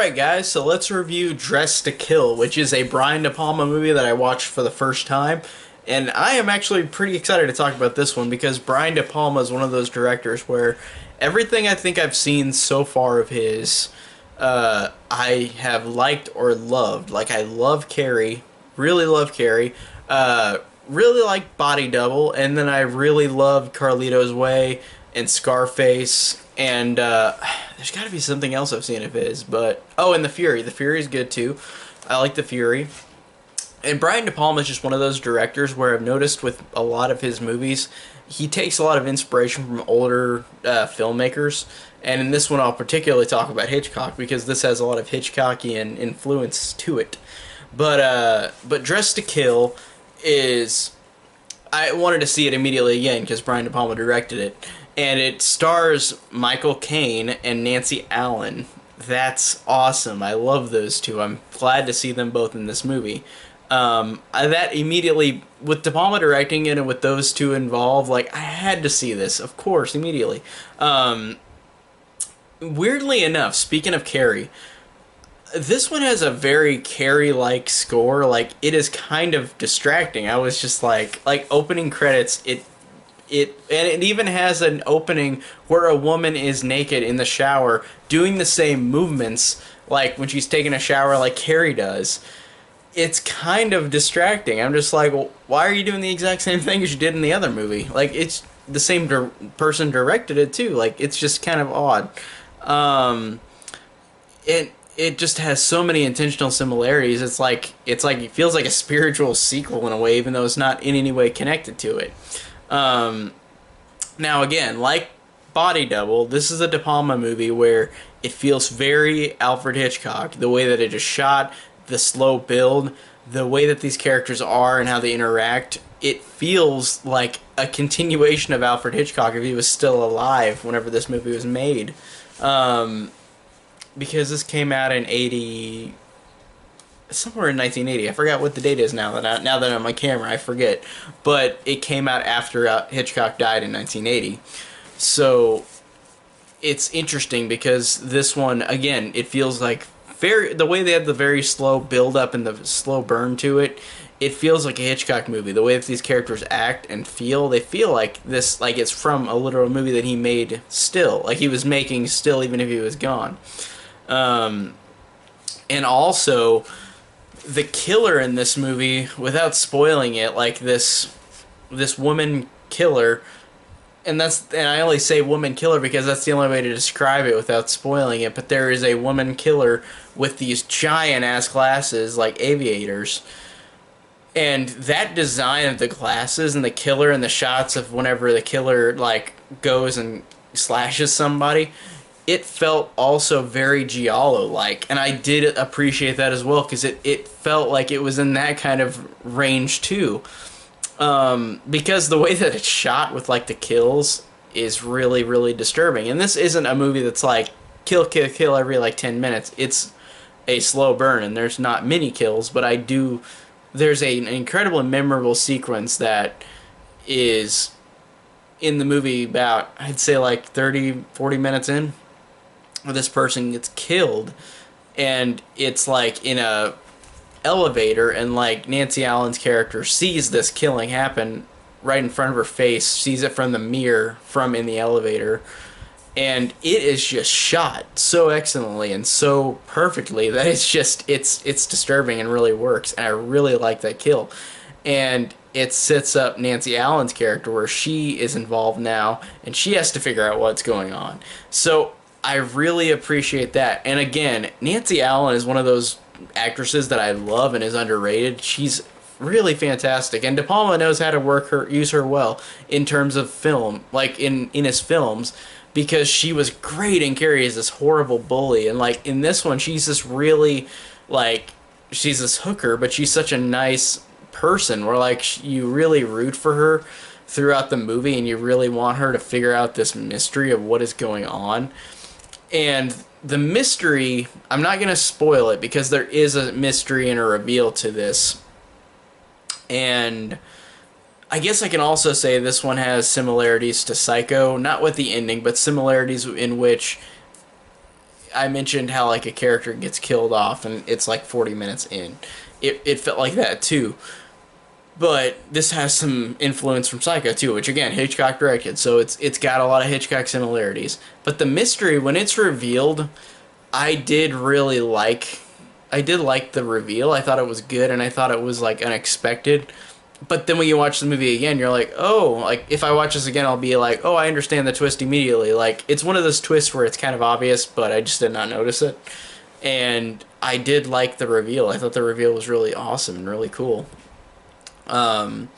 Alright guys, so let's review Dressed to Kill, which is a Brian De Palma movie that I watched for the first time. And I am actually pretty excited to talk about this one because Brian De Palma is one of those directors where everything I think I've seen so far of his, I have liked or loved. Like, I love Carrie, really love Carrie, really like Body Double, and then I really loved Carlito's Way and Scarface, and there's got to be something else I've seen of his, but oh, and The Fury. The Fury is good too. I like The Fury. And Brian De Palma is just one of those directors where I've noticed with a lot of his movies, he takes a lot of inspiration from older filmmakers. And in this one, I'll particularly talk about Hitchcock because this has a lot of Hitchcockian influence to it. But Dressed to Kill is, I wanted to see it immediately again because Brian De Palma directed it, and it stars Michael Caine and Nancy Allen. That's awesome. I love those two. I'm glad to see them both in this movie. That immediately, with De Palma directing it and with those two involved, like, I had to see this, of course, immediately. Weirdly enough, speaking of Carrie, this one has a very Carrie-like score. Like, it is kind of distracting. I was just like opening credits, and it even has an opening where a woman is naked in the shower doing the same movements like when she's taking a shower like Carrie does. It's kind of distracting. I'm just like, well, why are you doing the exact same thing as you did in the other movie? Like, it's the same person directed it too. Like, it's just kind of odd. It just has so many intentional similarities. It feels like a spiritual sequel in a way, even though it's not in any way connected to it. Now again, like Body Double, this is a De Palma movie where it feels very Alfred Hitchcock. The way that it is shot, the slow build, the way that these characters are and how they interact, it feels like a continuation of Alfred Hitchcock if he was still alive whenever this movie was made. Because this came out in somewhere in 1980. I forgot what the date is now that I'm on my camera. I forget, but it came out after Hitchcock died in 1980. So it's interesting because this one, again, it feels like the way they had the very slow build up and the slow burn to it. It feels like a Hitchcock movie. The way that these characters act and feel, they feel like this, like it's from a literal movie that he made still, like he was making still, even if he was gone. And also, the killer in this movie, without spoiling it, like this woman killer, and I only say woman killer because that's the only way to describe it without spoiling it, but there is a woman killer with these giant ass glasses like aviators. And that design of the glasses and the killer and the shots of whenever the killer like goes and slashes somebody, it felt also very Giallo-like, and I did appreciate that as well because it felt like it was in that kind of range too. Because the way that it's shot with like the kills is really, really disturbing. And this isn't a movie that's like kill, kill, kill every like 10 minutes. It's a slow burn, and there's not many kills, but there's an incredible and memorable sequence that is in the movie about, I'd say like 30, 40 minutes in, where this person gets killed, and it's like in a elevator, and like Nancy Allen's character sees this killing happen right in front of her face, sees it from the mirror from in the elevator, and it is just shot so excellently and so perfectly that it's disturbing and really works, and I really like that kill. And it sets up Nancy Allen's character where she is involved now, and she has to figure out what's going on. So I really appreciate that. And again, Nancy Allen is one of those actresses that I love and is underrated. She's really fantastic, and De Palma knows how to use her well in terms of film, like in his films, because she was great in Carrie as this horrible bully, and like in this one she's this really, like, she's this hooker, but she's such a nice person where like you really root for her throughout the movie, and you really want her to figure out this mystery of what is going on. And the mystery, I'm not going to spoil it because there is a mystery and a reveal to this. And I guess I can also say this one has similarities to Psycho, not with the ending, but similarities in which I mentioned how like a character gets killed off and it's like 40 minutes in. It felt like that too. But this has some influence from Psycho too, which again Hitchcock directed, so it's got a lot of Hitchcock similarities. But the mystery when it's revealed, I did really like. I did like the reveal. I thought it was good, and I thought it was like unexpected. But then when you watch the movie again, you're like, oh, like if I watch this again, I'll be like, oh, I understand the twist immediately. Like it's one of those twists where it's kind of obvious, but I just did not notice it. And I did like the reveal. I thought the reveal was really awesome and really cool. Um,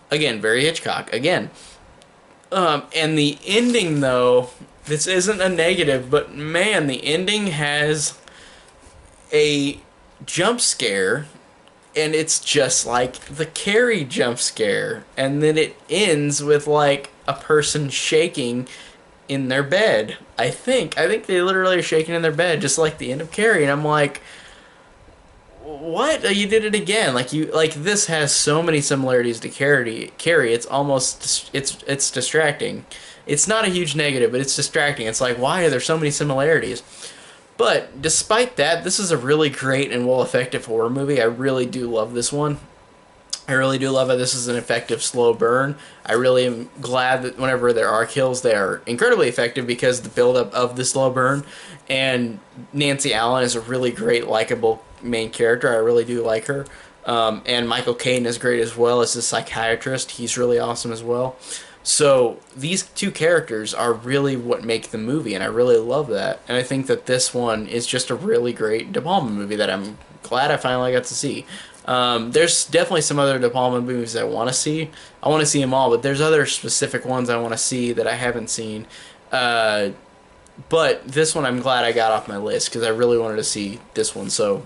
Again, very Hitchcock. Again, and the ending though, this isn't a negative, but man, the ending has a jump scare, and it's just like the Carrie jump scare, and then it ends with like a person shaking in their bed. I think they literally are shaking in their bed, just like the end of Carrie, and I'm like, what? You did it again. Like you like this has so many similarities to Carrie. It's almost it's distracting. It's not a huge negative, but it's distracting. It's like why are there so many similarities? But despite that, this is a really great and well effective horror movie. I really do love this one. I really do love it. This is an effective slow burn. I really am glad that whenever there are kills, they are incredibly effective because the buildup of the slow burn. And Nancy Allen is a really great, likable main character. I really do like her. And Michael Caine is great as well as the psychiatrist. He's really awesome as well. So these two characters are really what make the movie, and I really love that. And I think that this one is just a really great De Palma movie that I'm glad I finally got to see. There's definitely some other De Palma movies I want to see. I want to see them all, but there's other specific ones I want to see that I haven't seen. But this one I'm glad I got off my list because I really wanted to see this one. So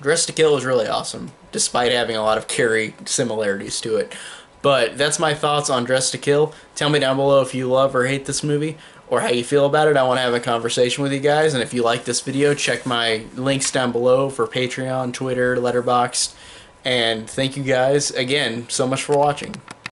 Dressed to Kill is really awesome, despite having a lot of Carrie similarities to it. But that's my thoughts on Dressed to Kill. Tell me down below if you love or hate this movie or how you feel about it. I want to have a conversation with you guys. And if you like this video, check my links down below for Patreon, Twitter, Letterboxd. And thank you guys again so much for watching.